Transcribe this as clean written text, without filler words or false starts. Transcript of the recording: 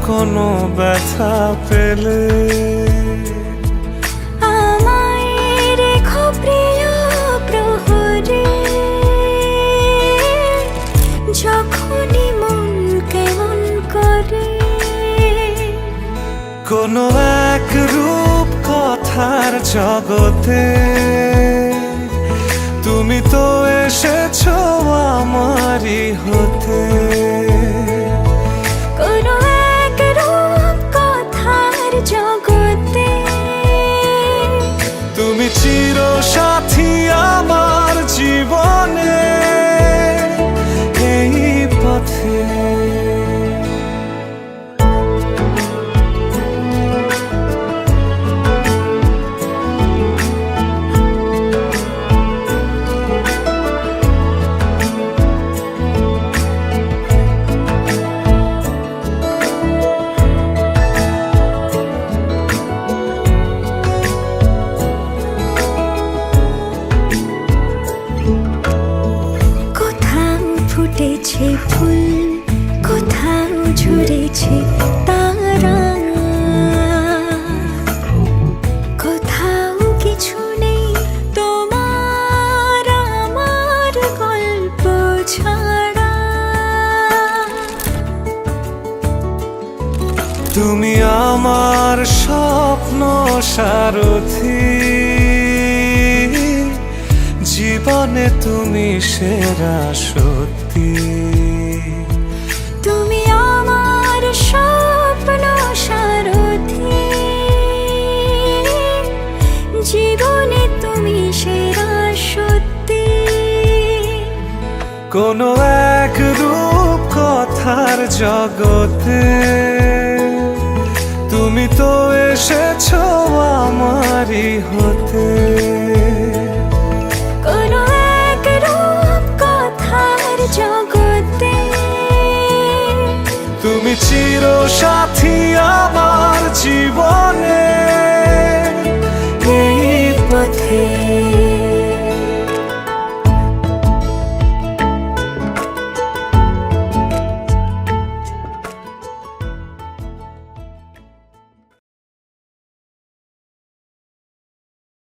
কোনো ব্যথা পেলে আমায় রেখো প্রিয় প্রহরে, যখনই মন কেমন করে। কোনো এক রূপ কথার জগতে তুমি তো এসেছো আমারই হতে। কোনো এক রূপ কথার জগতে তুমি চির সাথী আমার জীবনে এই পথে। ফুটেছে ফুল, কোথাও ঝরেছে তারা, কোথাও কিছু নেই তোমার আমার গল্প ছাড়া। তুমি আমার স্বপ্ন সারথি, জীবনে তুমি সেরা সত্যি। তুমি আমার স্বপ্ন সারথি, জীবনে তুমি সেরা সত্যি। কোনো এক রূপ কথার জগতে তুমি তো এসেছো আমারই হতে। কোনো এক রূপ কথার জগতে তুমি চির সাথী